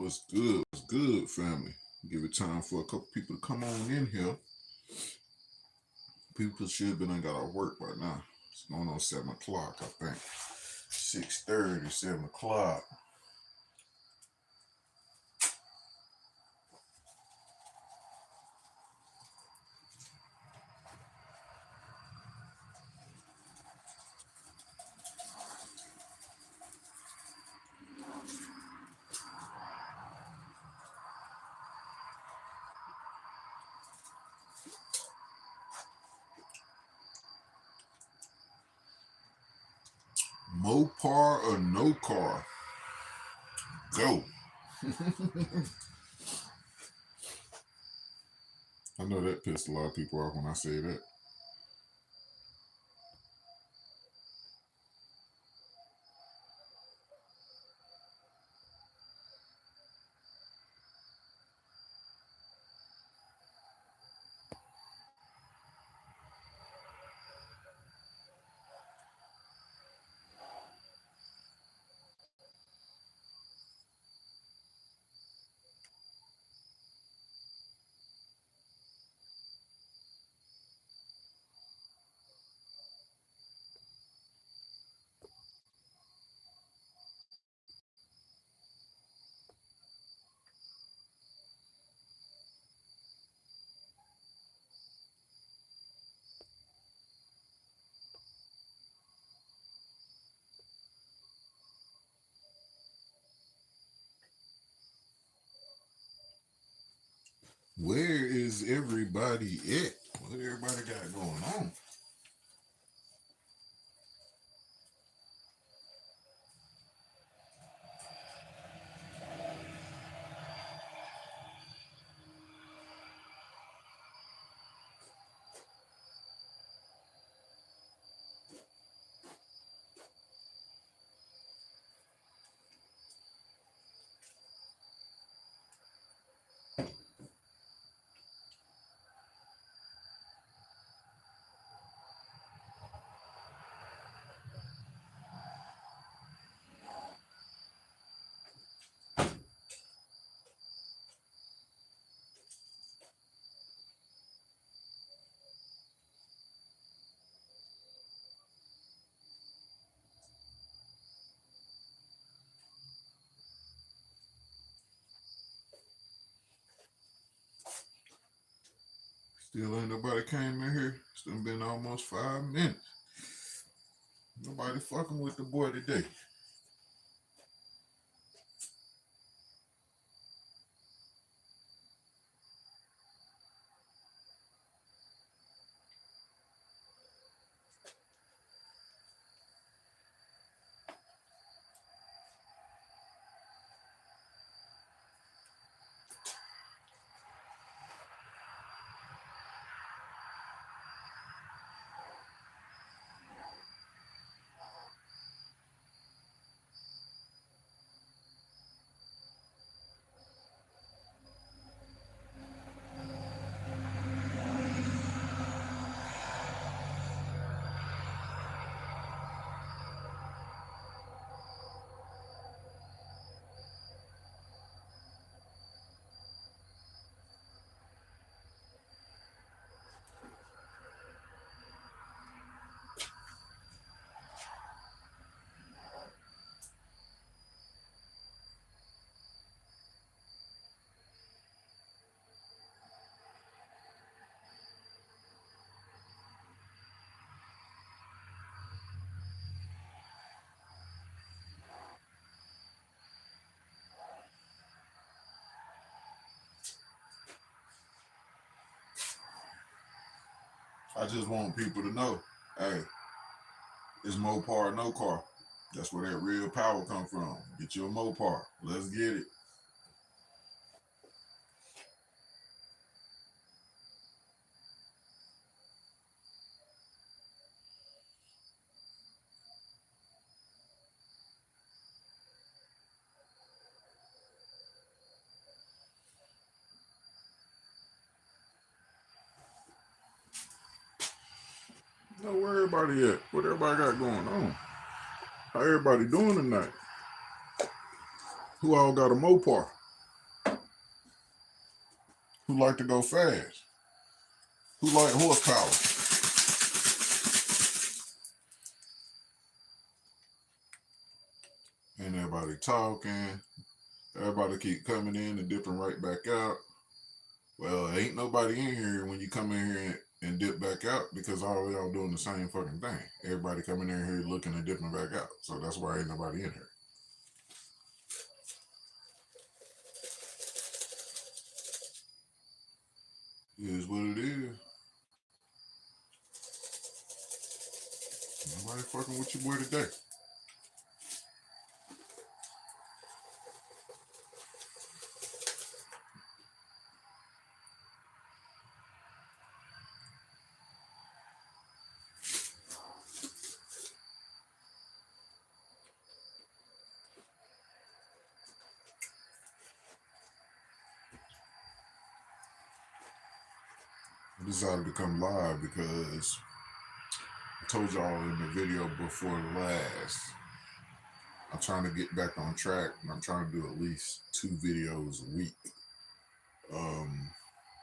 What's good? What's good, family? Give it time for a couple people to come on in here. People should have been got off work by now. It's going on 7 o'clock, I think. 6:30, 7 o'clock. Mopar or no car? Go. I know that pissed a lot of people off when I say that. Where is everybody at? What everybody got going on? Still ain't nobody came in here. It's been almost 5 minutes. Nobody fucking with the boy today. I just want people to know, hey, it's Mopar, no car. That's where that real power come from. Get your Mopar. Let's get it. No, where everybody at? What everybody got going on? How everybody doing tonight? Who all got a Mopar? who like to go fast, who like horsepower. And everybody talking, everybody keep coming in and dipping right back out. Well, ain't nobody in here when you come in here and dip back out because all y'all doing the same fucking thing. Everybody coming in here looking and dipping back out. So that's why ain't nobody in here. It is what it is. Nobody fucking with your boy today. I decided to come live because I told y'all in the video before the last, I'm trying to get back on track and I'm trying to do at least 2 videos a week.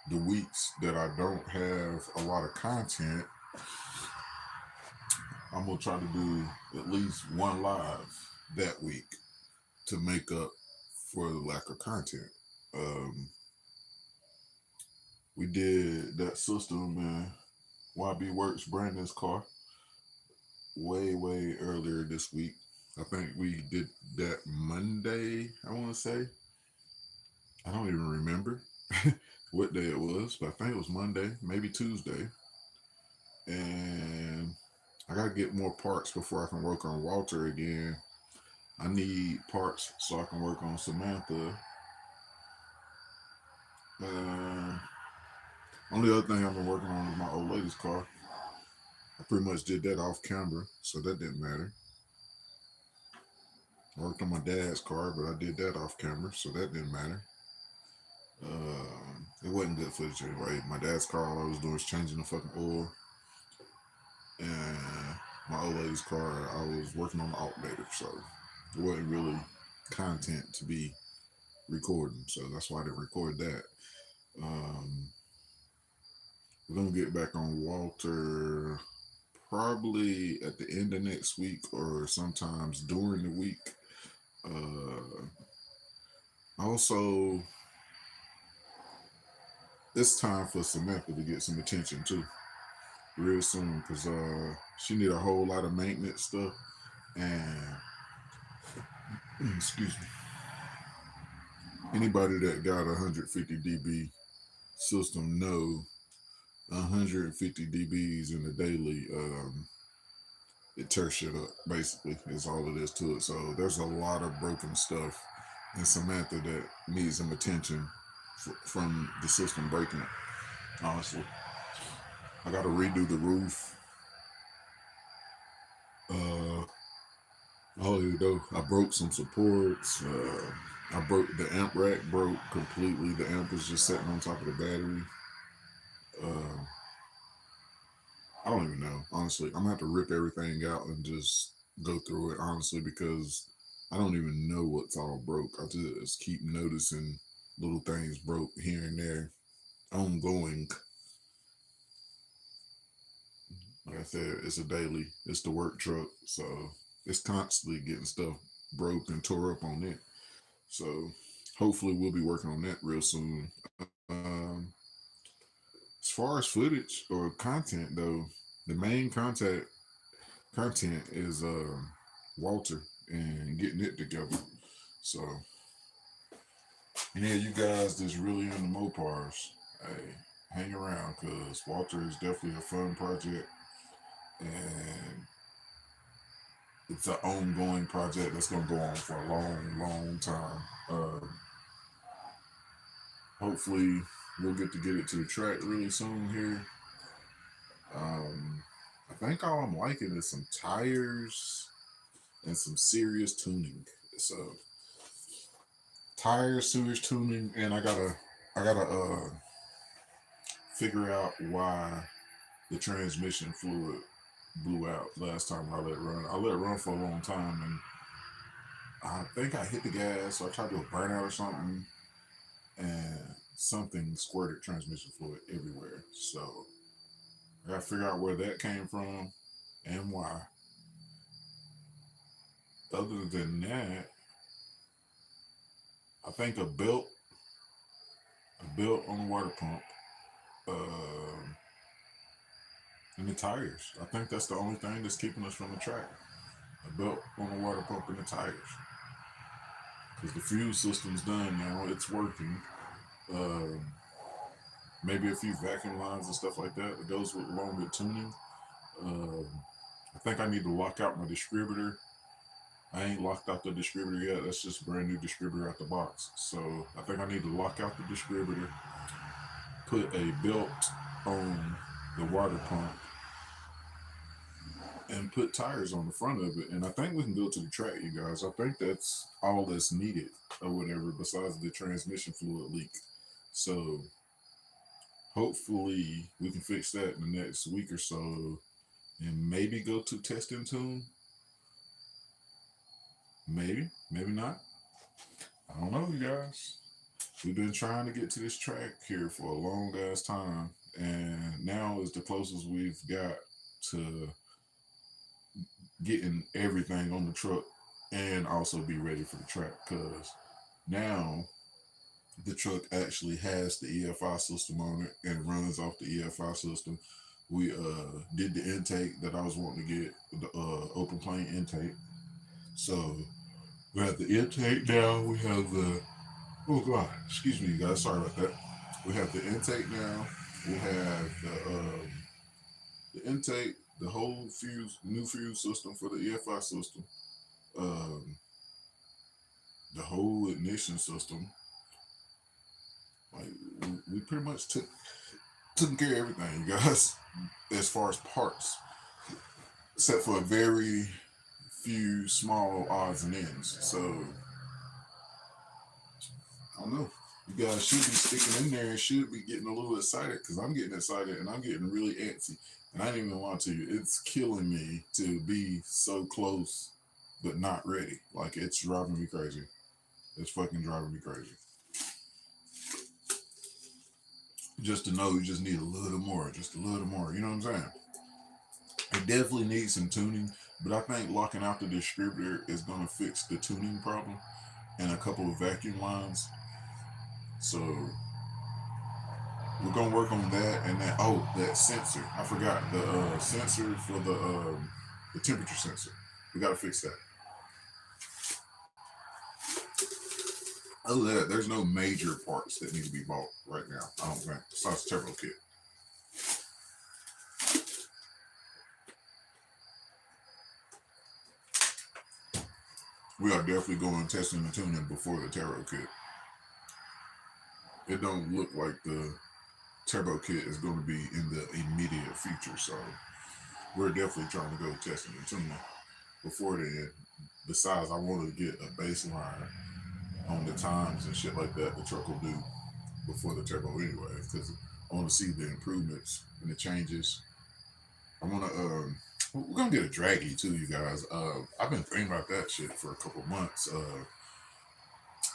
The weeks that I don't have a lot of content, I'm gonna try to do at least 1 live that week to make up for the lack of content. We did that system in YB Works Brandon's car way earlier this week. I think we did that Monday, I want to say. I don't even remember what day it was, but I think it was Monday, maybe Tuesday. And I got to get more parts before I can work on Walter again. I need parts so I can work on Samantha. Only other thing I've been working on is my old lady's car. I pretty much did that off camera, so that didn't matter. I worked on my dad's car, but I did that off camera, so that didn't matter. It wasn't good footage anyway. My dad's car, all I was doing was changing the fucking oil. And my old lady's car, I was working on the alternator, so it wasn't really content to be recording, so that's why I didn't record that. We're gonna get back on Walter probably at the end of next week or sometimes during the week. Also, it's time for Samantha to get some attention too, real soon, because she need a whole lot of maintenance stuff. And excuse me, anybody that got 150 dB system know 150 dBs in the daily, it tears shit up, basically, is all it is to it. So there's a lot of broken stuff in Samantha that needs some attention from the system breaking it, honestly. I got to redo the roof. I broke some supports. I broke the amp rack, broke completely. The amp was just sitting on top of the battery. I don't even know, honestly. I'm gonna have to rip everything out and just go through it, honestly, because I don't even know what's all broke. I just keep noticing little things broke here and there, ongoing. Like I said, it's a daily. It's the work truck, so it's constantly getting stuff broke and tore up on it. So hopefully we'll be working on that real soon. As far as footage or content, though, the main content is Walter and getting it together. So, yeah, you guys that's really into Mopars, hey, hang around, because Walter is definitely a fun project, and it's an ongoing project that's going to go on for a long time. Hopefully we'll get it to the track really soon here. I think all I'm liking is some tires and some serious tuning. So tires, serious tuning, and I gotta figure out why the transmission fluid blew out last time I let it run. I let it run for a long time, and I think I hit the gas, so I tried to do a burnout or something, and something squirted transmission fluid everywhere. So I gotta figure out where that came from and why. Other than that, I think a belt on the water pump, uh, and the tires. I think that's the only thing that's keeping us from the track. A belt on the water pump and the tires. Because the fuel system's done now, it's working. Um, Maybe a few vacuum lines and stuff like that that goes with along with tuning. Um, I think I need to lock out my distributor. I ain't locked out the distributor yet. That's just a brand new distributor out the box. So I think I need to lock out the distributor, put a belt on the water pump, and put tires on the front of it. And I think we can go to the track, you guys. I think that's all that's needed or whatever, besides the transmission fluid leak. So hopefully we can fix that in the next week or so and maybe go to test and tune. Maybe, maybe not. I don't know, you guys. We've been trying to get to this track here for a long ass time, and now is the closest we've got to getting everything on the truck and also be ready for the track. Because now the truck actually has the EFI system on it and runs off the EFI system. We did the intake that I was wanting to get, the open plane intake. So we have the intake now. We have the, oh god, excuse me, you guys. Sorry about that. We have the intake now. We have the intake, the whole new fuse system for the EFI system, um, the whole ignition system. Like we pretty much took care of everything, you guys, as far as parts, except for a very few small odds and ends. So I don't know. You guys should be sticking in there and should be getting a little excited because I'm getting excited and I'm getting really antsy. And I didn't even lie to you. It's killing me to be so close but not ready. Like it's driving me crazy. It's fucking driving me crazy. Just to know you just need a little more, just a little more. You know what I'm saying? It definitely needs some tuning, but I think locking out the distributor is gonna fix the tuning problem and a couple of vacuum lines. So we're gonna work on that and that. Oh, that sensor. I forgot the sensor for the temperature sensor. We gotta fix that. Other than that, there's no major parts that need to be bought right now. I don't think. Besides the turbo kit. We are definitely going testing and tuning before the turbo kit. It don't look like the turbo kit is going to be in the immediate future, so we're definitely trying to go testing and tuning before then. Besides, I want to get a baseline on the times and shit like that the truck will do before the turbo anyway, because I want to see the improvements and the changes. I want to we're gonna get a draggy too, you guys. I've been thinking about that shit for a couple months.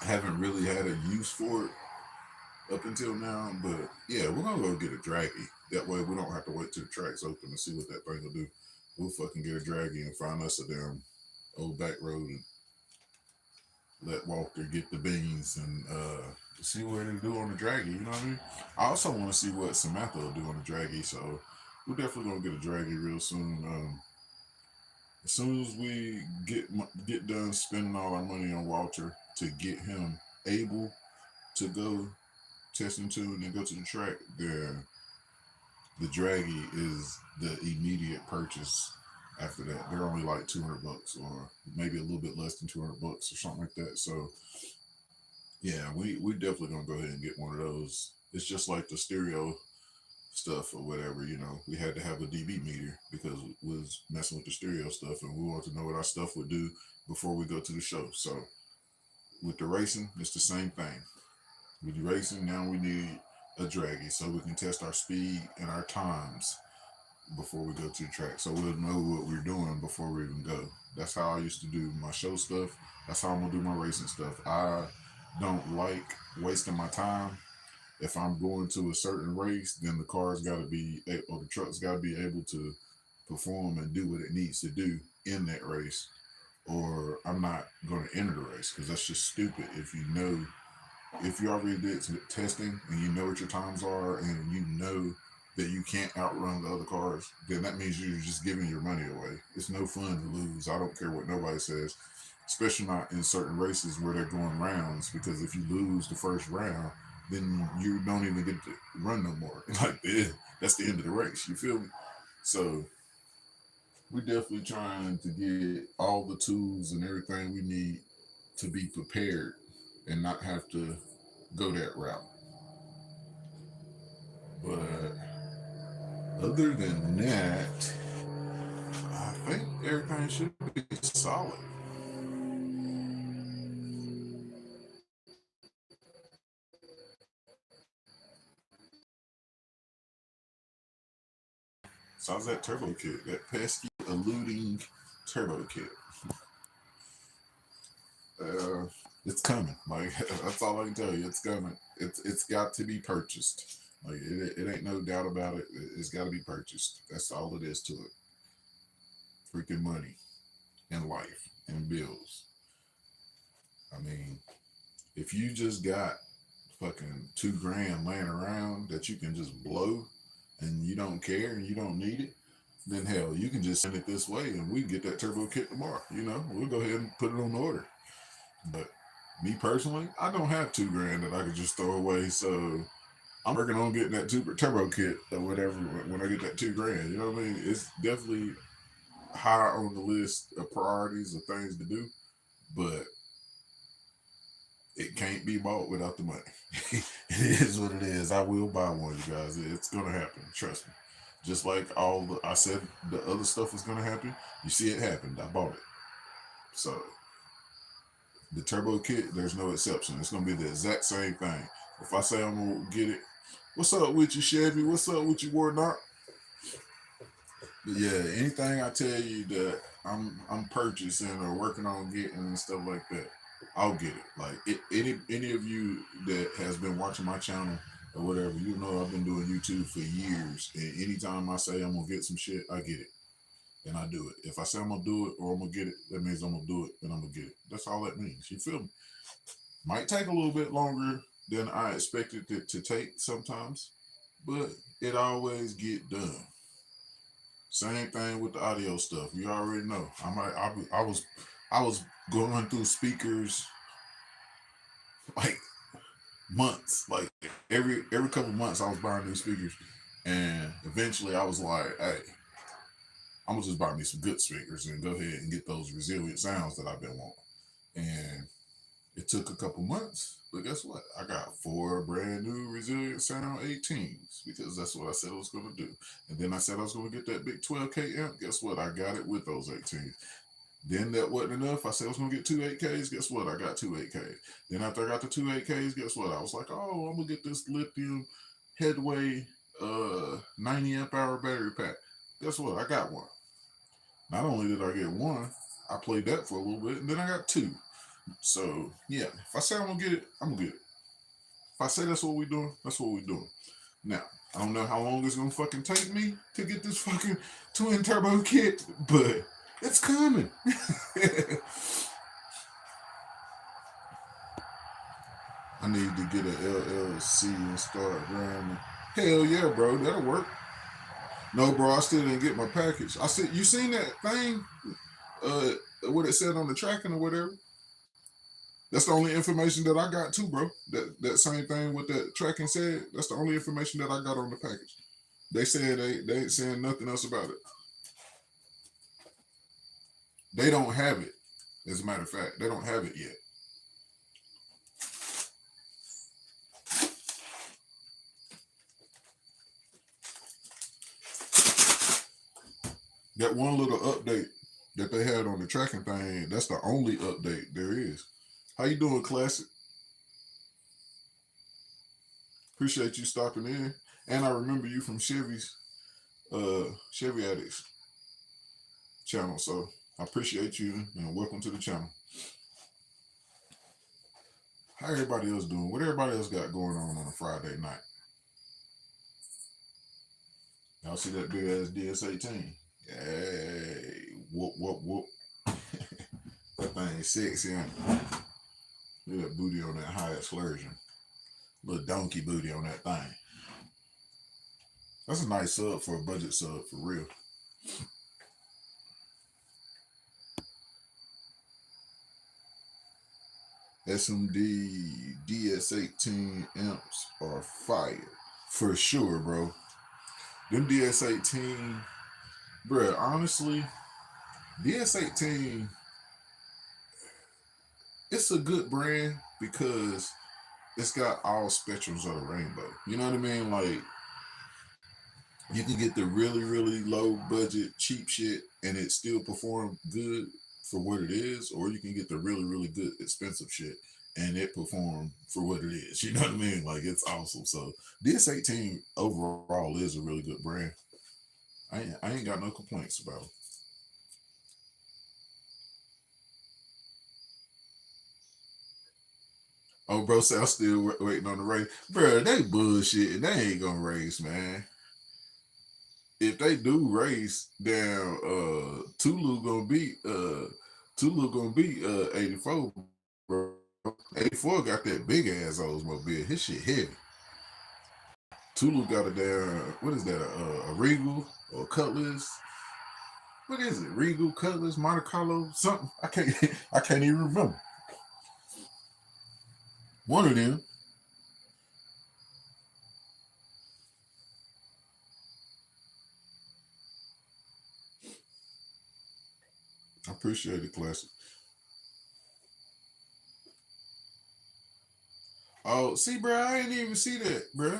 I haven't really had a use for it up until now, but yeah, we're gonna go get a draggy. That way we don't have to wait till the track's open to see what that thing will do. We'll fucking get a draggy and find us a damn old back road and let Walter get the beans and see what it'll do on the draggy. You know what I mean? I also want to see what Samantha will do on the draggy, so we're definitely gonna get a draggy real soon. As soon as we get done spending all our money on Walter to get him able to go test and tune and go to the track, the draggy is the immediate purchase. After that, they're only like $200 or maybe a little bit less than $200 or something like that. So yeah, we definitely gonna go ahead and get one of those. It's just like the stereo stuff or whatever. You know, we had to have a dB meter because we was messing with the stereo stuff, and we wanted to know what our stuff would do before we go to the show. So with the racing, it's the same thing. With the racing, now we need a draggy so we can test our speed and our times before we go to the track. So we'll know what we're doing before we even go. That's how I used to do my show stuff. That's how I'm gonna do my racing stuff. I don't like wasting my time if I'm going to a certain race, then the car's got to be, or the truck's got to be able to perform and do what it needs to do in that race, or I'm not going to enter the race because that's just stupid. If you already did some testing and you know what your times are and you know that you can't outrun the other cars, then that means you're just giving your money away. It's no fun to lose. I don't care what nobody says, especially not in certain races where they're going rounds, because if you lose the first round, then you don't even get to run no more. Like, that's the end of the race. You feel me? So we're definitely trying to get all the tools and everything we need to be prepared and not have to go that route. But other than that, I think everything should be solid. So how's that turbo kit? That pesky eluding turbo kit. Uh, it's coming. Like that's all I can tell you. It's coming. It's got to be purchased. Like it ain't no doubt about it. It's got to be purchased. That's all it is to it. Freaking money and life and bills. I mean, if you just got fucking 2 grand laying around that you can just blow and you don't care and you don't need it, then hell, you can just send it this way and we get that turbo kit tomorrow. We'll go ahead and put it on order. But me personally, I don't have 2 grand that I could just throw away. So I'm working on getting that turbo kit or whatever when I get that 2 grand. You know what I mean? It's definitely high on the list of priorities of things to do, but it can't be bought without the money. It is what it is. I will buy one, you guys. It's gonna happen. Trust me. Just like I said, the other stuff was gonna happen. You see, it happened. I bought it. So the turbo kit, there's no exception. It's gonna be the exact same thing. If I say I'm gonna get it, what's up with you, Chevy? What's up with you, Warnock? But yeah, anything I tell you that I'm purchasing or working on getting and stuff like that, I'll get it. Like any of you that has been watching my channel or whatever, you know I've been doing YouTube for years. And anytime I say I'm gonna get some shit, I get it. And I do it. If I say I'm gonna do it or I'm gonna get it, that means I'm gonna do it and I'm gonna get it. That's all that means. You feel me? Might take a little bit longer than I expected it to take sometimes, but it always get done. Same thing with the audio stuff. You already know. I was going through speakers like months, like every couple months. I was buying new speakers, and eventually I was like, hey, I'm gonna just buy me some good speakers and go ahead and get those resilient sounds that I've been wanting. And it took a couple months, but guess what? I got 4 brand new resilient sound 18s because that's what I said I was going to do. And then I said I was going to get that big 12K amp. Guess what? I got it with those 18s. Then that wasn't enough. I said I was going to get 2 8Ks. Guess what? I got 2 8Ks. Then after I got the 2 8Ks, guess what? I was like, oh, I'm going to get this lithium headway 90 amp hour battery pack. Guess what? I got one. Not only did I get one, I played that for a little bit, and then I got two. So yeah, if I say I'm gonna get it, I'm gonna get it. If I say that's what we're doing, that's what we're doing. Now, I don't know how long it's gonna fucking take me to get this fucking twin turbo kit, but it's coming. I need to get an LLC and start running. Hell yeah, bro, that'll work. No, bro, I still didn't get my package. I said, you seen that thing? What it said on the tracking or whatever? That's the only information that I got too, bro. That same thing with that tracking said. That's the only information that I got on the package. They said they ain't saying nothing else about it. They don't have it. As a matter of fact, they don't have it yet. That one little update that they had on the tracking thing, that's the only update there is. How you doing, Classic? Appreciate you stopping in. And I remember you from Chevy Addicts channel. So I appreciate you and welcome to the channel. How everybody else doing? What everybody else got going on a Friday night? Y'all see that big ass DS18? Hey, whoop whoop whoop. That thing is sexy, ain't it? Look at that booty on that high excursion. Little donkey booty on that thing. That's a nice sub for a budget sub, for real. SMD DS18 amps are fire. For sure, bro. Them DS18, bro, honestly, DS18, it's a good brand because it's got all spectrums of the rainbow. You know what I mean? Like, you can get the really, really low budget, cheap shit and it still perform good for what it is, or you can get the really, really good, expensive shit and it perform for what it is. You know what I mean? Like, it's awesome. So DS18 overall is a really good brand. I ain't got no complaints about it. Oh, bro, so I'm still waiting on the race. Bro, they bullshit and they ain't gonna race, man. If they do race, down Tulu gonna beat 84, bro. 84 got that big ass Oldsmobile. His shit heavy. Tulu got a damn, what is that? A Regal or Cutlass? What is it? Regal, Cutlass, Monte Carlo, something. I can't even remember. One of them. I appreciate it, classic. Oh, see, bro, I ain't even see that, bro.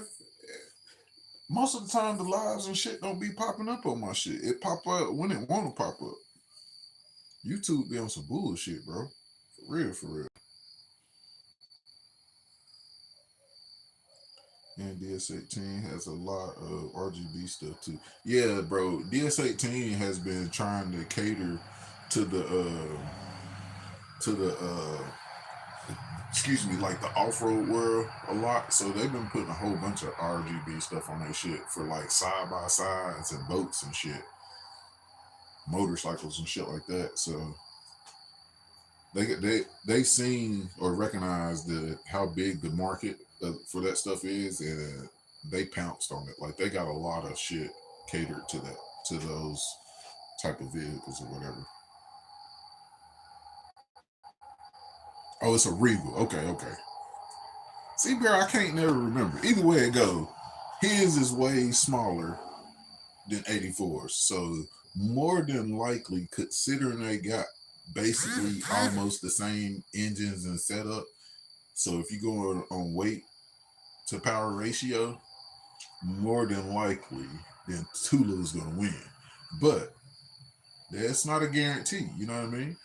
Most of the time, the lives and shit don't be popping up on my shit. It pop up when it want to pop up. YouTube be on some bullshit, bro. For real, for real. And DS18 has a lot of RGB stuff too. Yeah, bro. DS18 has been trying to cater to the excuse me, like the off-road world a lot. So they've been putting a whole bunch of RGB stuff on their shit for like side by sides and boats and shit, motorcycles and shit like that. So they seen or recognize the how big the market for that stuff is, and they pounced on it. Like they got a lot of shit catered to that, to those type of vehicles or whatever. Oh, it's a Regal. Okay, okay. See, bro, I can't never remember. Either way it go, his is way smaller than 84. So more than likely, considering they got basically almost the same engines and setup. So if you go on weight to power ratio, more than likely, then Tulu's gonna win. But that's not a guarantee. You know what I mean?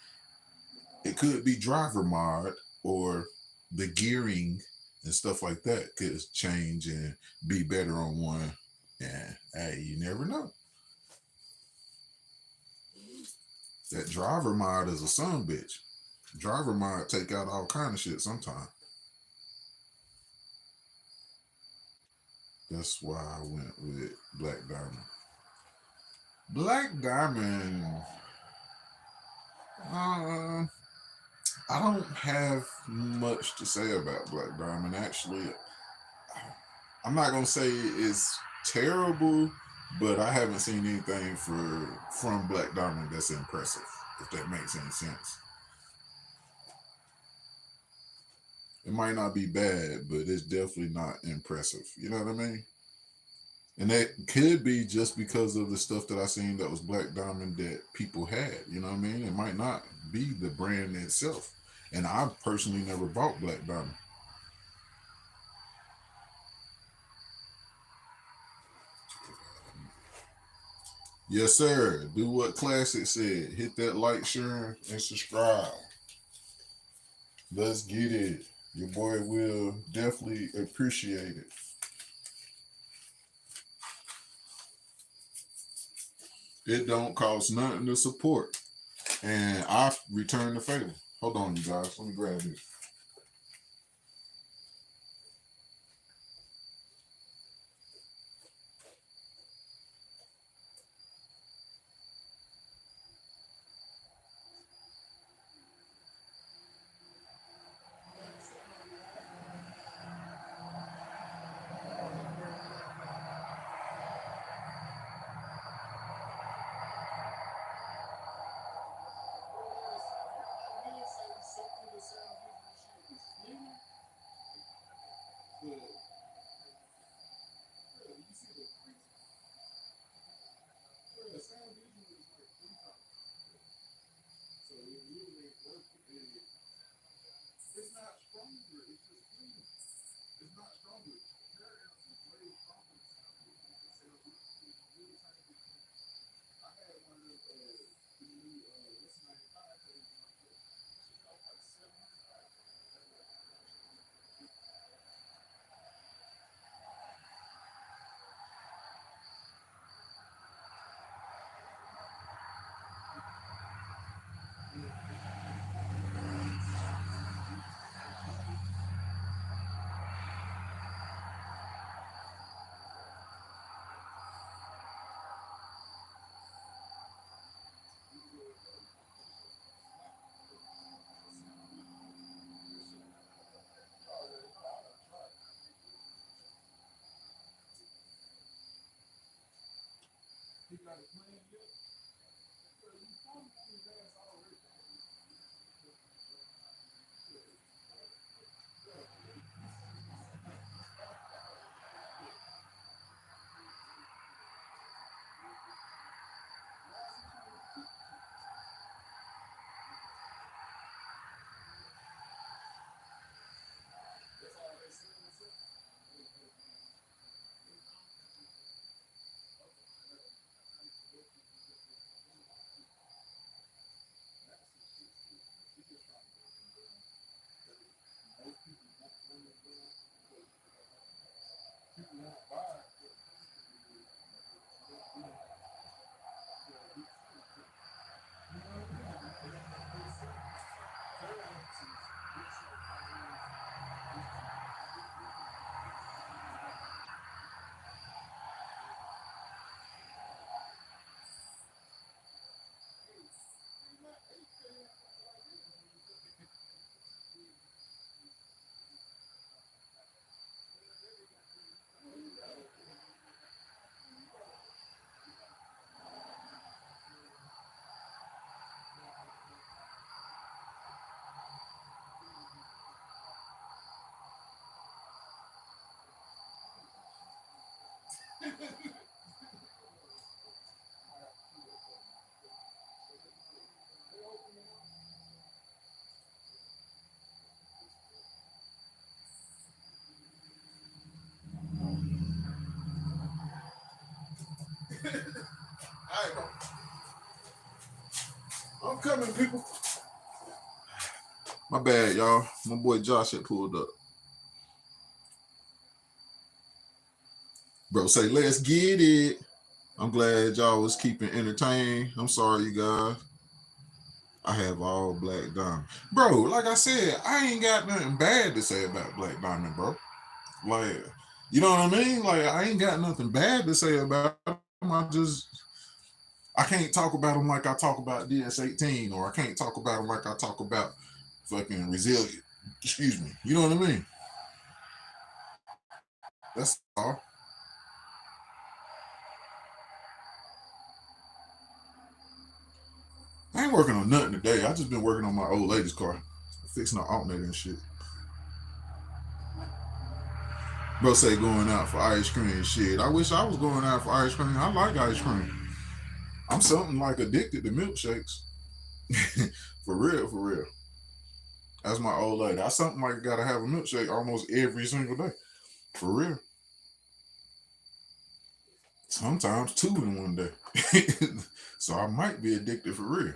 It could be driver mod or the gearing and stuff like that could change and be better on one. And hey, you never know. That driver mod is a son bitch. Driver mod take out all kind of shit sometimes. That's why I went with Black Diamond. Black Diamond. Uh, I don't have much to say about Black Diamond. Actually, I'm not gonna say it's terrible, but I haven't seen anything from Black Diamond that's impressive. If that makes any sense, it might not be bad, but it's definitely not impressive. You know what I mean? And that could be just because of the stuff that I seen that was Black Diamond that people had. You know what I mean? It might not be the brand itself. And I personally never bought Black Diamond. Yes, sir. Do what Classic said. Hit that like, share, and subscribe. Let's get it. Your boy will definitely appreciate it. It don't cost nothing to support. And I return the favor. Hold on, you guys. Let me grab this. All right, I'm coming, people. My bad, y'all. My boy Josh had pulled up. Bro, say, let's get it. I'm glad y'all was keeping entertained. I'm sorry, you guys. I have all Black Diamond. Bro, like I said, I ain't got nothing bad to say about Black Diamond, bro. Like, you know what I mean? Like, I ain't got nothing bad to say about him. I can't talk about him like I talk about DS18, or I can't talk about him like I talk about fucking Resilient. Excuse me. You know what I mean? That's all. I ain't working on nothing today. I just been working on my old lady's car, fixing the alternator and shit. Bro say going out for ice cream. Shit, I wish I was going out for ice cream. I like ice cream. I'm something like addicted to milkshakes. For real, for real. That's my old lady. I something like gotta have a milkshake almost every single day. For real. Sometimes two in one day. So I might be addicted for real.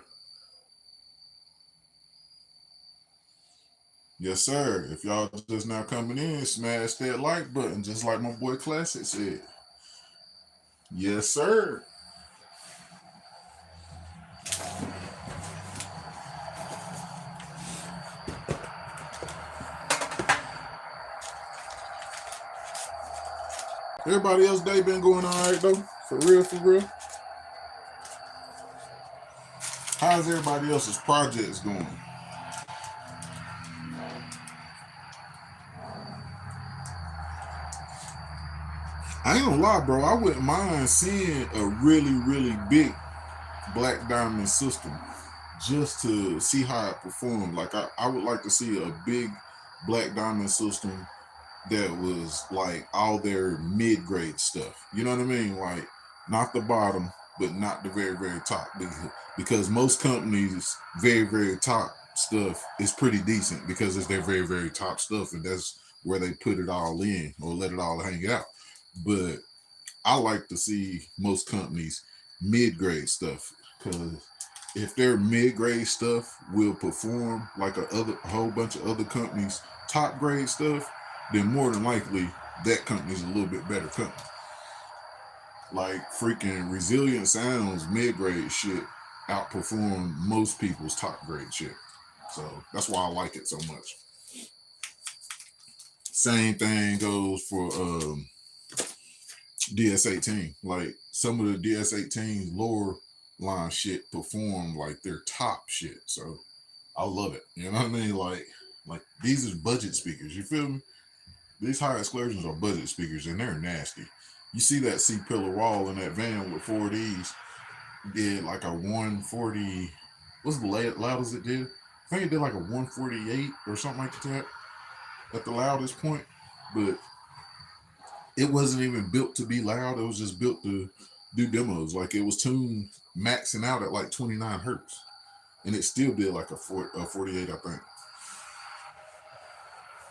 Yes, sir. If y'all just now coming in, smash that like button, just like my boy Classic said. Yes, sir. Everybody else day been going all right though. For real, for real. How's everybody else's projects going? I ain't gonna lie, bro. I wouldn't mind seeing a really, really big Black Diamond system just to see how it performed. Like I would like to see a big Black Diamond system that was like all their mid-grade stuff. You know what I mean? Like not the bottom, but not the very, very top. Because most companies, very, very top stuff is pretty decent because it's their very, very top stuff, and that's where they put it all in or let it all hang out. But I like to see most companies mid-grade stuff because if their mid-grade stuff will perform like a whole bunch of other companies top grade stuff, then more than likely that company's a little bit better company. Like freaking Resilient Sounds mid-grade shit outperform most people's top grade shit. So that's why I like it so much. Same thing goes for DS18. Like some of the DS18's lower line shit perform like their top shit. So I love it. You know what I mean? Like these are budget speakers. You feel me? These high exclusions are budget speakers and they're nasty. You see that C-pillar wall in that van with 4Ds did like a 140. What's the loudest it did? I think it did like a 148 or something like that at the loudest point. But it wasn't even built to be loud. It was just built to do demos. Like it was tuned maxing out at like 29 hertz, and it still did like a 48, I think.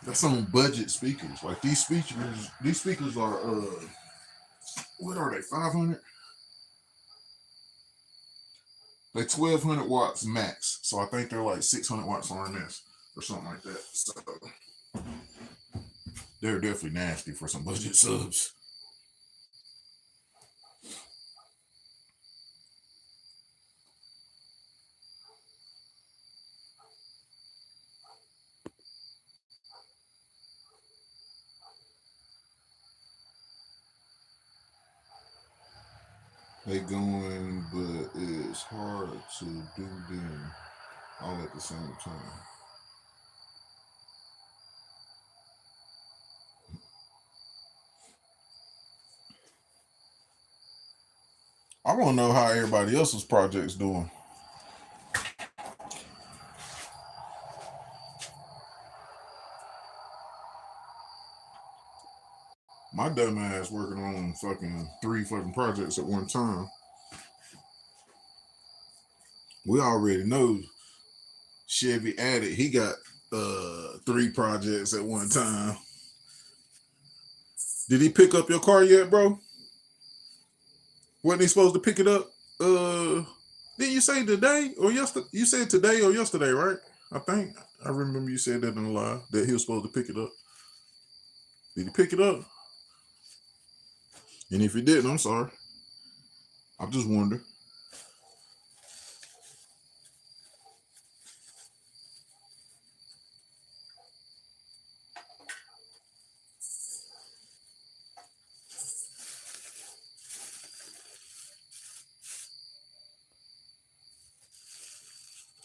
That's on budget speakers. Like these speakers are what are they? 500. They're 1200 watts max. So I think they're like 600 watts RMS or something like that. So they're definitely nasty for some budget subs. They going, but it's hard to do them all at the same time. I want to know how everybody else's project's doing. My dumb ass working on fucking 3 fucking projects at one time. We already know Chevy Addict, he got 3 projects at one time. Did he pick up your car yet, bro? Wasn't he supposed to pick it up? Did you say today or yesterday? You said today or yesterday, right? I think I remember you said that in the live that he was supposed to pick it up. Did he pick it up? And if he didn't, I'm sorry. I'm just wondering.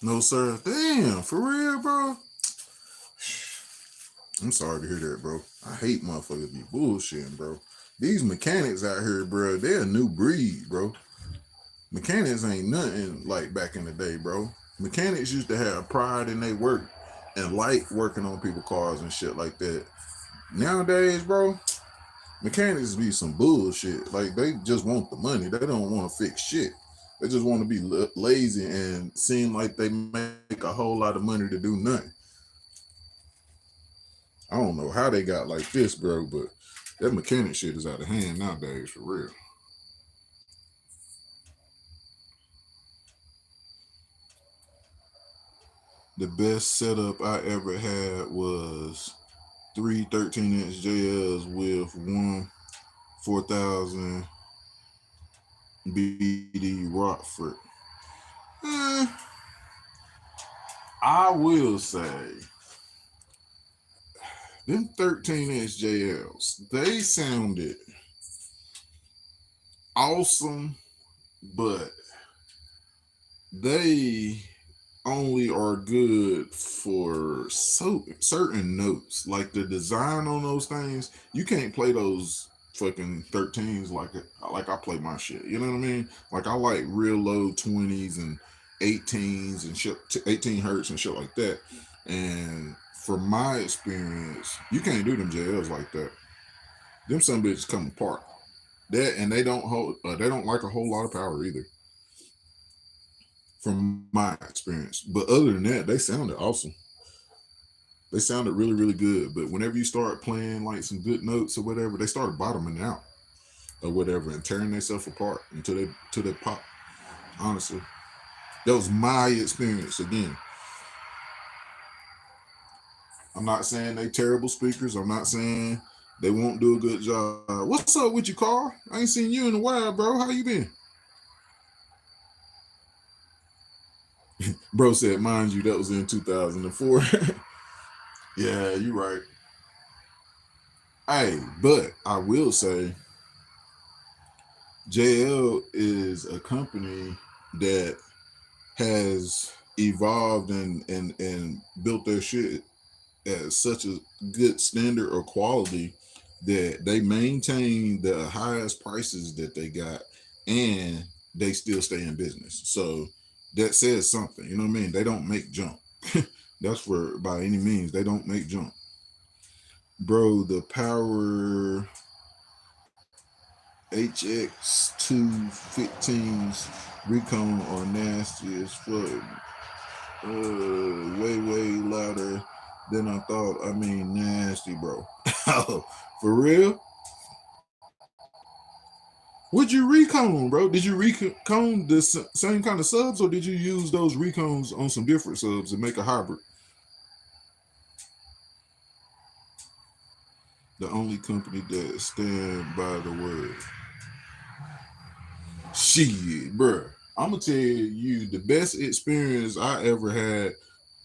No, sir. Damn, for real, bro. I'm sorry to hear that, bro. I hate motherfuckers be bullshitting, bro. These mechanics out here, bro, they're a new breed, bro. Mechanics ain't nothing like back in the day, bro. Mechanics used to have pride in their work and like working on people's cars and shit like that. Nowadays, bro, mechanics be some bullshit. Like they just want the money. They don't want to fix shit. They just want to be lazy and seem like they make a whole lot of money to do nothing. I don't know how they got like this, bro, but that mechanic shit is out of hand nowadays, for real. The best setup I ever had was 3 13-inch JLs with one 4000 BD Rockford. Eh, I will say them 13-inch JLs, they sounded awesome, but they only are good for certain notes. Like the design on those things, you can't play those fucking 13s like I play my shit. You know what I mean? Like I like real low 20s and 18s and shit, 18 hertz and shit like that. And from my experience, you can't do them JLs like that. Them some bitches come apart. That and they don't like a whole lot of power either, from my experience. But other than that, they sounded awesome. They sounded really, really good. But whenever you start playing like some good notes or whatever, they started bottoming out or whatever and tearing themselves apart until they pop. Honestly, that was my experience. Again, I'm not saying they terrible speakers. I'm not saying they won't do a good job. What's up with you, Carl? I ain't seen you in a while, bro. How you been? Bro said, mind you, that was in 2004. Yeah, you right. Hey, but I will say JL is a company that has evolved and built their shit at such a good standard or quality that they maintain the highest prices that they got and they still stay in business. So that says something, you know what I mean? They don't make junk. That's for by any means, they don't make junk. Bro, the Power HX215s Recon are nasty as fuck. Way louder than I thought. I mean, nasty, bro. For real? What'd you recon, bro? Did you recon the same kind of subs, or did you use those recons on some different subs and make a hybrid? The only company that stand by the word. Shit, bro. I'm gonna tell you the best experience I ever had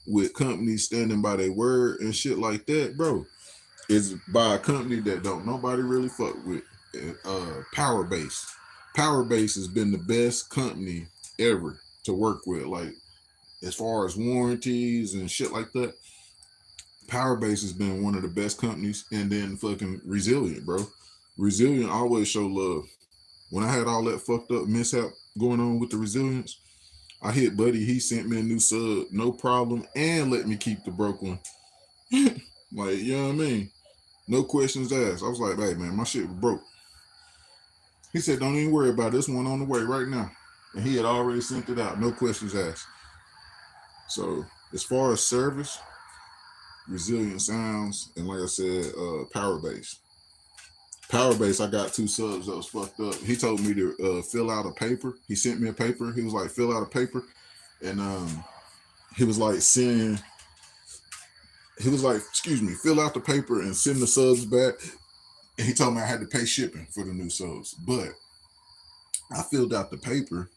with companies standing by their word and shit like that, bro, is by a company that don't nobody really fuck with. Power Base. Power Base has been the best company ever to work with. Like as far as warranties and shit like that, Power Base has been one of the best companies. And then fucking Resilient, bro. Resilient always show love. When I had all that fucked up mishap going on with the Resilience, I hit Buddy. He sent me a new sub, no problem, and let me keep the broke one. Like, you know what I mean? No questions asked. I was like, hey, man, my shit was broke. He said, don't even worry about it. This one on the way right now. And he had already sent it out. No questions asked. So, as far as service, Resilient Sounds, and like I said, Power Base. Power Base, I got two subs that was fucked up. He told me to fill out a paper. He sent me a paper. He was like, fill out a paper. And he was like, excuse me, fill out the paper and send the subs back. And he told me I had to pay shipping for the new subs. But I filled out the paper.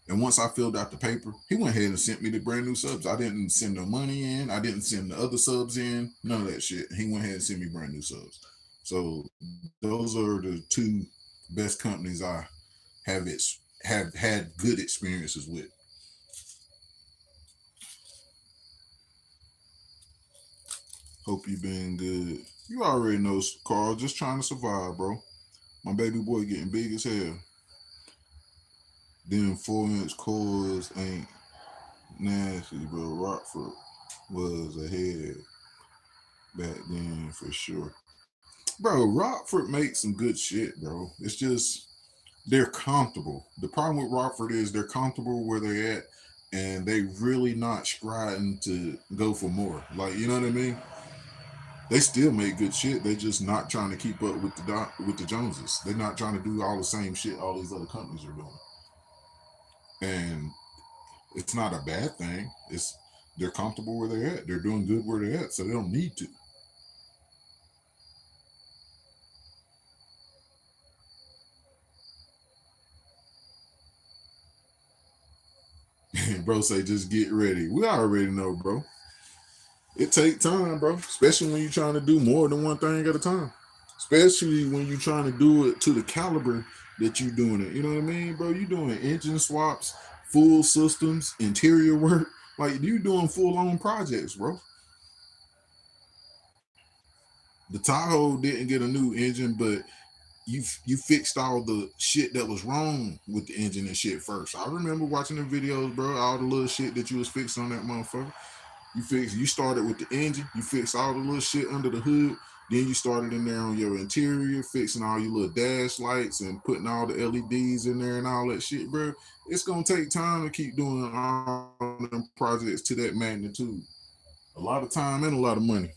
And once I filled out the paper, he went ahead and sent me the brand new subs. I didn't send no money in. I didn't send the other subs in. None of that shit. He went ahead and sent me brand new subs. So those are the two best companies I have had good experiences with. Hope you been good. You already know, Carl. Just trying to survive, bro. My baby boy getting big as hell. Them 4-inch cores ain't nasty, bro. Rockford was ahead back then for sure. Bro, Rockford makes some good shit, bro. It's just they're comfortable. The problem with Rockford is they're comfortable where they're at and they really not striving to go for more. Like, you know what I mean? They still make good shit. They just not trying to keep up with the Joneses. They're not trying to do all the same shit all these other companies are doing. And it's not a bad thing. It's they're comfortable where they're at. They're doing good where they're at, so they don't need to. Bro say just get ready. We already know, bro. It take time, bro. Especially when you're trying to do more than one thing at a time. Especially when you're trying to do it to the caliber that you're doing it. You know what I mean, bro? You doing engine swaps, full systems, interior work. Like you doing full on projects, bro. The Tahoe didn't get a new engine, but you fixed all the shit that was wrong with the engine and shit first. I remember watching the videos, bro. All the little shit that you was fixing on that motherfucker. You started with the engine. You fixed all the little shit under the hood. Then you started in there on your interior, fixing all your little dash lights and putting all the LEDs in there and all that shit, bro. It's gonna take time to keep doing all them projects to that magnitude. A lot of time and a lot of money.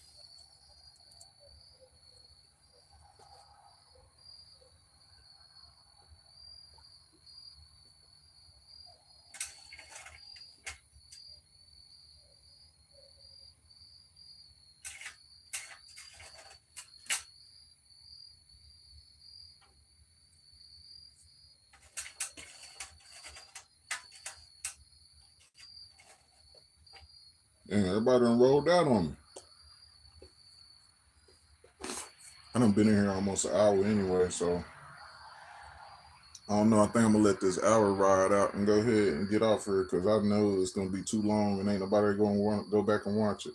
And everybody done rolled out on me. I done been in here almost an hour anyway, so I don't know. I think I'm gonna let this hour ride out and go ahead and get off here because I know it's gonna be too long and ain't nobody gonna want to go back and watch it.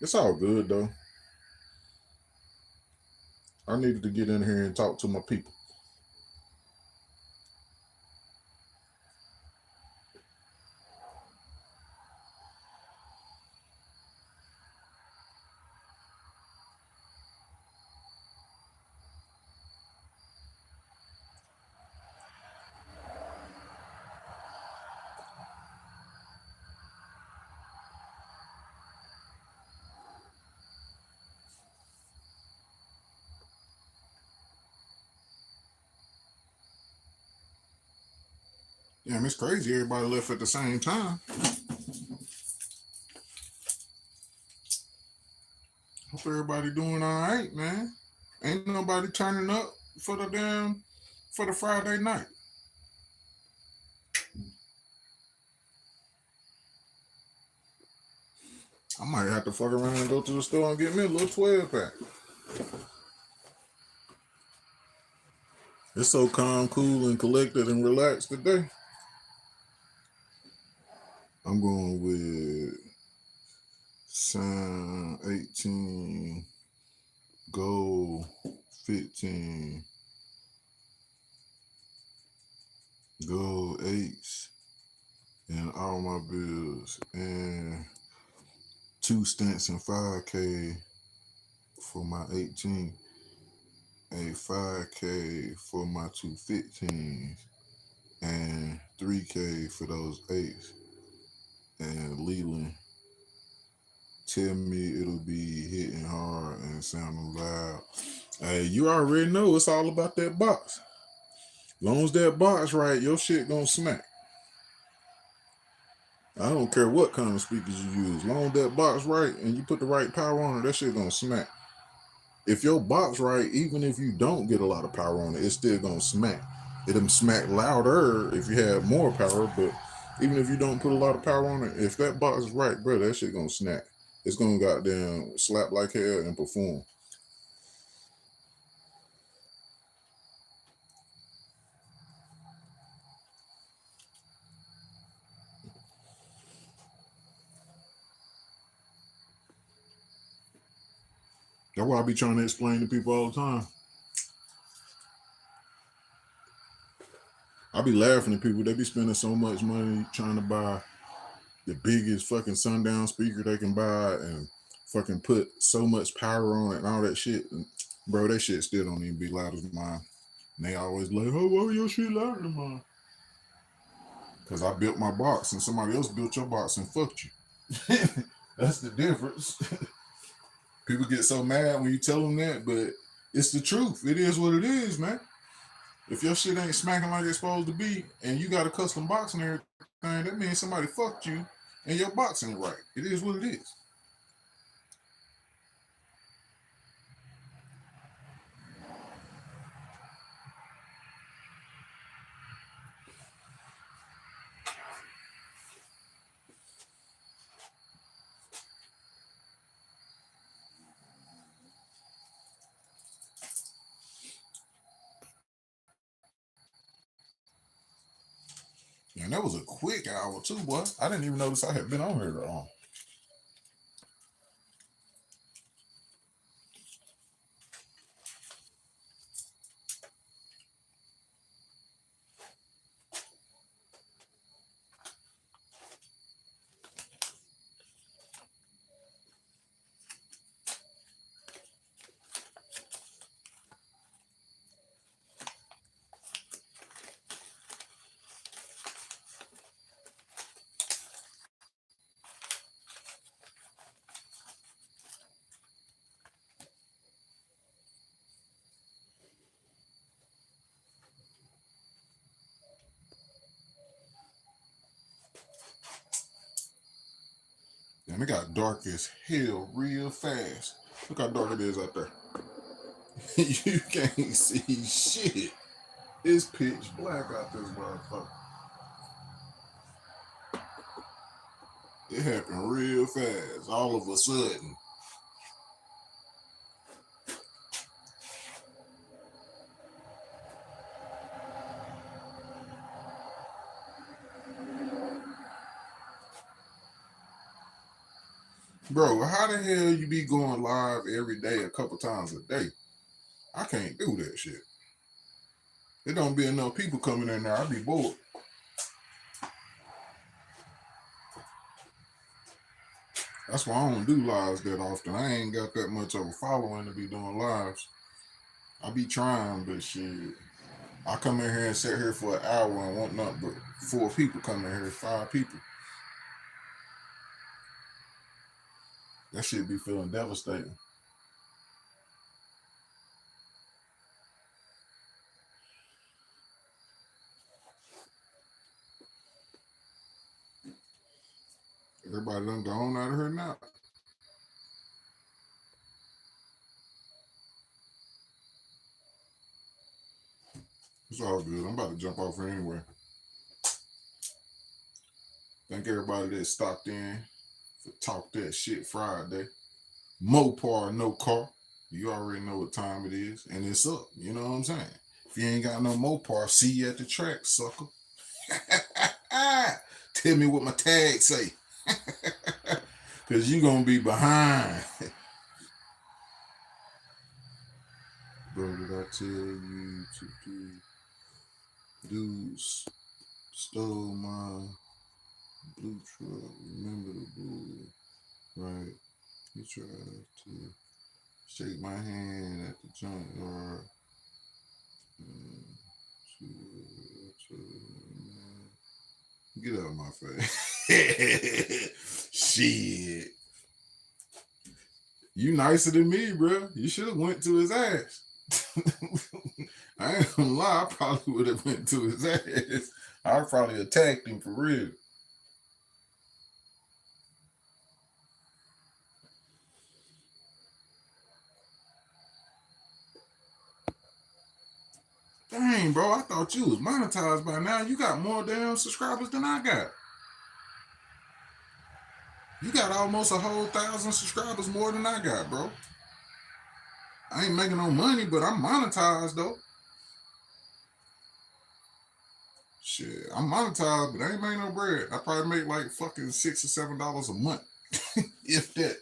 It's all good though. I needed to get in here and talk to my people. Damn, it's crazy. Everybody left at the same time. Hope everybody doing all right, man. Ain't nobody turning up for the Friday night. I might have to fuck around and go to the store and get me a little 12 pack. It's so calm, cool, and collected and relaxed today. I'm going with sign 18, gold 15, gold 8s, and all my bills, and 2 stints and 5K for my 18, a 5K for my 215s, and 3K for those 8s. And Leland tell me it'll be hitting hard and sounding loud. Hey, you already know it's all about that box. Long as that box right, your shit gonna smack. I don't care what kind of speakers you use. Long as that box right and you put the right power on it, that shit gonna smack. If your box right, even if you don't get a lot of power on it, it's still gonna smack. It'll smack louder if you have more power, but even if you don't put a lot of power on it, if that box is right, bro, that shit gonna snap. It's gonna goddamn slap like hell and perform. That's why I be trying to explain to people all the time. I be laughing at people. They be spending so much money trying to buy the biggest fucking sundown speaker they can buy and fucking put so much power on it and all that shit. And bro, that shit still don't even be loud as mine. And they always like, oh, why your shit louder than mine? Because I built my box and somebody else built your box and fucked you. That's the difference. People get so mad when you tell them that, but it's the truth. It is what it is, man. If your shit ain't smacking like it's supposed to be and you got a custom box and everything, that means somebody fucked you and your box ain't right. It is what it is. And that was a quick hour too, boy. I didn't even notice I had been on here that long. And it got dark as hell real fast. Look how dark it is out there. You can't see shit. It's pitch black out this motherfucker. It happened real fast, all of a sudden. Bro, how the hell you be going live every day a couple times a day? I can't do that shit. There don't be enough people coming in there. I'd be bored. That's why I don't do lives that often. I ain't got that much of a following to be doing lives. I be trying, but shit. I come in here and sit here for an hour and want nothing but 4 people come in here, 5 people. That shit be feeling devastating. Everybody done gone out of here now. It's all good. I'm about to jump off here anyway. Thank everybody that stopped in for Talk That Shit Friday. Mopar, no car. You already know what time it is. And it's up. You know what I'm saying? If you ain't got no Mopar, see you at the track, sucker. Tell me what my tag say. Because you going to be behind. Bro, did I tell you to do... Dudes stole my blue truck. Remember the blue, right? He tried to shake my hand at the junkyard. Get out of my face. Shit. You nicer than me, bro. You should have went to his ass. I ain't gonna lie, I probably would have went to his ass. I probably attacked him for real. Dang, bro, I thought you was monetized by now. You got more damn subscribers than I got. You got almost a whole 1,000 subscribers more than I got, bro. I ain't making no money, but I'm monetized, though. Shit, I'm monetized, but I ain't making no bread. I probably make like fucking $6 or $7 a month, if that.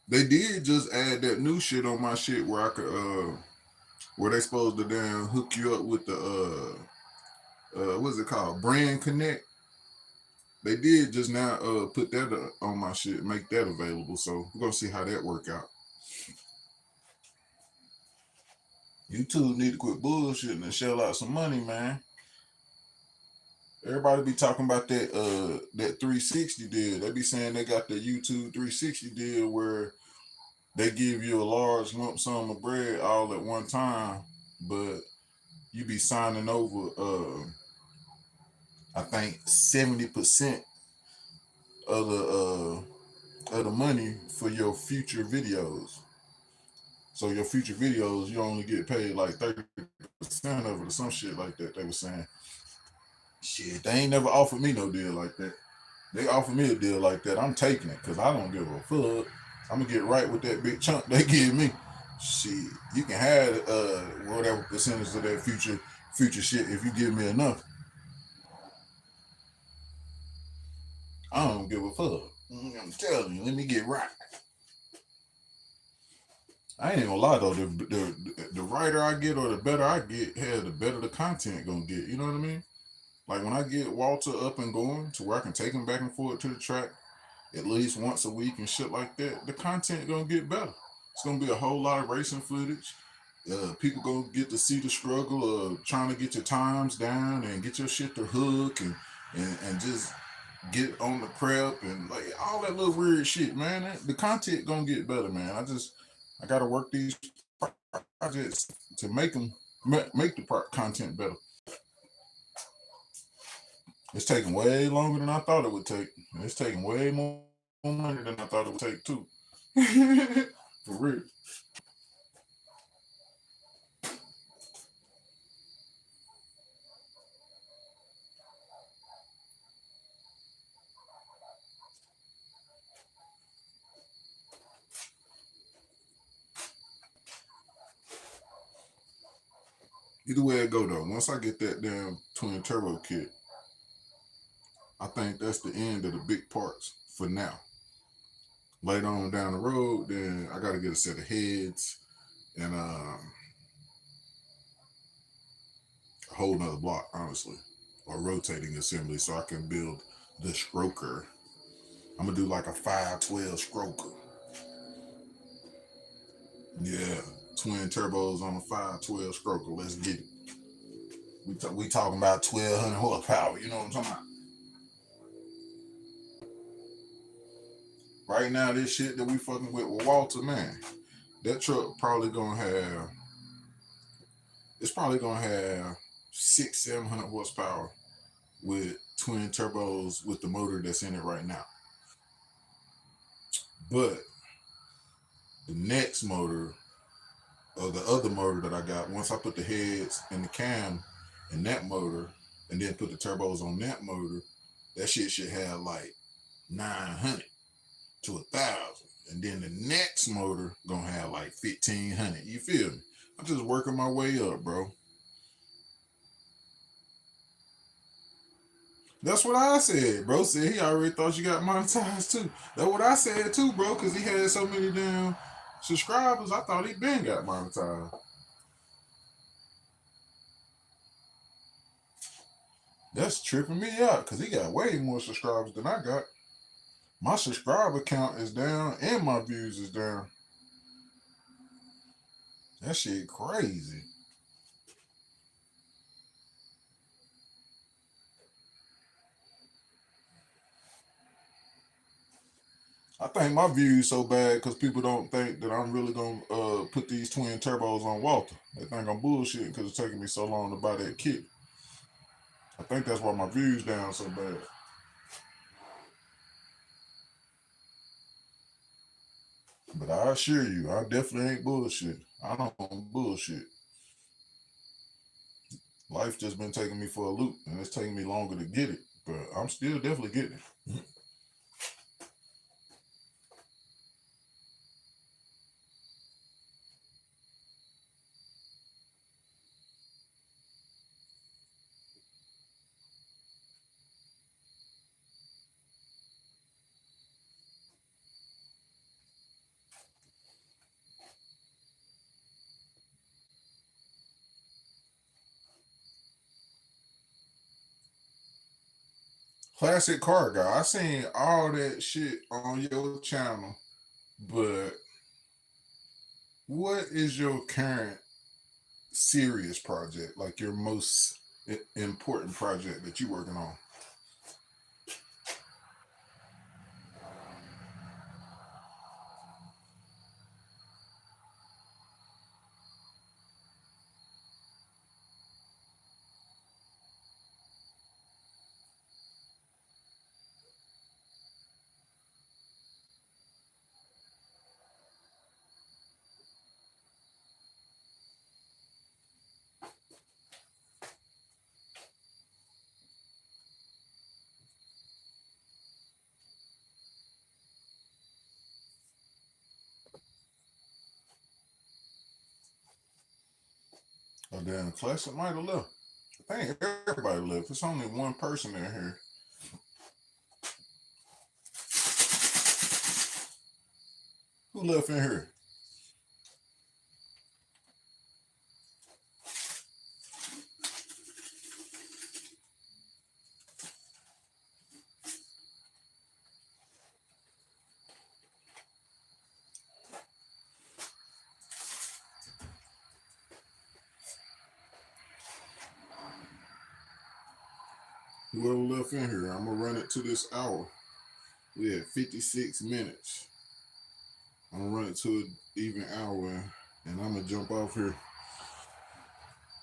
They did just add that new shit on my shit where I could where they supposed to damn hook you up with the what's it called? Brand Connect. They did just now put that on my shit, make that available. So we're gonna see how that work out. YouTube need to quit bullshitting and shell out some money, man. Everybody be talking about that 360 deal. They be saying they got the YouTube 360 deal where they give you a large lump sum of bread all at one time, but you be signing over I think 70% of the money for your future videos. So your future videos, you only get paid like 30% of it or some shit like that. They were saying, shit, they ain't never offered me no deal like that. They offer me a deal like that, I'm taking it because I don't give a fuck. I'm gonna get right with that big chunk they give me. Shit, you can have whatever percentage of that future shit if you give me enough. I don't give a fuck. I'm telling you, let me get right. I ain't gonna lie though, the righter I get or the better I get, hell, the better the content gonna get. You know what I mean? Like when I get Walter up and going to where I can take him back and forth to the track at least once a week and shit like that, the content gonna get better. It's gonna be a whole lot of racing footage. People gonna get to see the struggle of trying to get your times down and get your shit to hook and just get on the prep and like all that little weird shit, man. The content gonna get better, man. I gotta work these projects to make the content better. It's taking way longer than I thought it would take. And it's taking way more money than I thought it would take too. For real. Either way it go though, once I get that damn twin turbo kit, I think that's the end of the big parts for now. Later on down the road, then I gotta get a set of heads and a whole nother block, honestly, or rotating assembly so I can build the stroker. I'm gonna do like a 512 stroker. Yeah, twin turbos on a 512 stroker. Let's get it. We talking about 1200 horsepower. You know what I'm talking about? Right now, this shit that we fucking with Walter, man, that truck probably gonna have. It's probably gonna have 600-700 horsepower with twin turbos with the motor that's in it right now. But the next motor or the other motor that I got, once I put the heads and the cam in that motor and then put the turbos on that motor, that shit should have like 900 to 1,000. And then the next motor gonna have like 1,500. You feel me? I'm just working my way up, bro. That's what I said, bro. Said he already thought you got monetized too. That's what I said too, bro, because he had so many damn subscribers. I thought he been got monetized. That's tripping me out because he got way more subscribers than I got. My subscriber count is down and my views is down. That shit crazy. I think my views so bad because people don't think that I'm really gonna put these twin turbos on Walter. They think I'm bullshitting because it's taking me so long to buy that kit. I think that's why my views down so bad. But I assure you, I definitely ain't bullshit. I don't bullshit. Life just been taking me for a loop, and it's taking me longer to get it. But I'm still definitely getting it. Classic car guy. I seen all that shit on your channel, but what is your current serious project? Like your most important project that you working on? Oh damn, Classic might have left. I think everybody left. It's only one person in here. Who left in here? whoever left in here, I'm gonna run it to this hour. We had 56 minutes. I'm gonna run it to an even hour, and I'm gonna jump off here.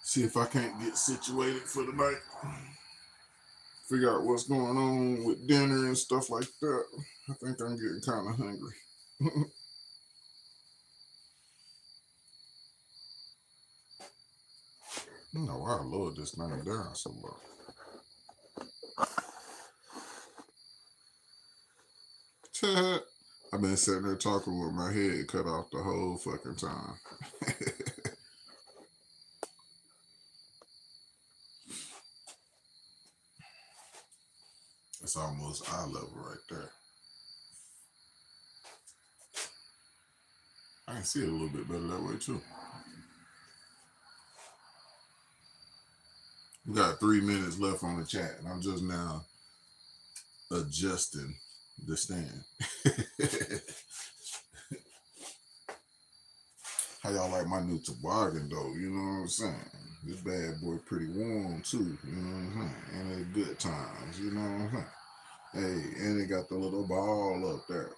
See if I can't get situated for the night. Figure out what's going on with dinner and stuff like that. I think I'm getting kind of hungry. No, I lowered this thing down so much. I've been sitting there talking with my head cut off the whole fucking time. It's almost eye level right there. I can see it a little bit better that way too. We got 3 minutes left on the chat, and I'm just now adjusting the stand. How y'all like my new toboggan though? You know what I'm saying? This bad boy pretty warm too. You know what I'm saying? And at good times. You know what I'm saying? Hey, and it got the little ball up there.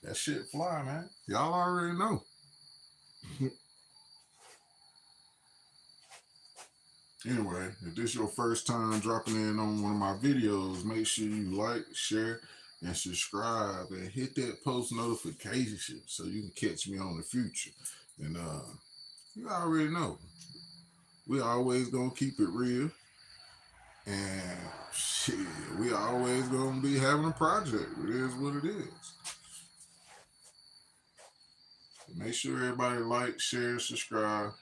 That shit fly, man. Y'all already know. Anyway, if this is your first time dropping in on one of my videos, make sure you like, share, and subscribe, and hit that post notification so you can catch me on the future. And you already know, we always gonna keep it real, and shit, we always gonna be having a project. It is what it is. Make sure everybody like, share, subscribe,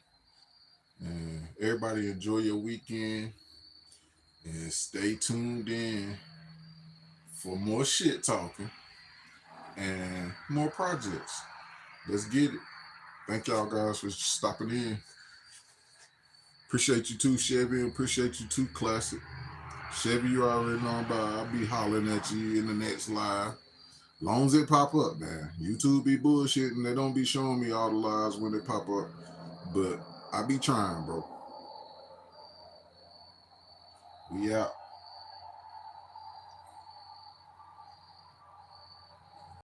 and everybody enjoy your weekend, and stay tuned in for more shit talking and more projects. Let's get it. Thank y'all guys for stopping in. Appreciate you too, Chevy. Appreciate you too, Classic. Chevy, you already know about. I'll be hollering at you in the next live. Long as it pop up, man. YouTube be bullshitting. They don't be showing me all the lives when they pop up. But I be trying, bro. We out.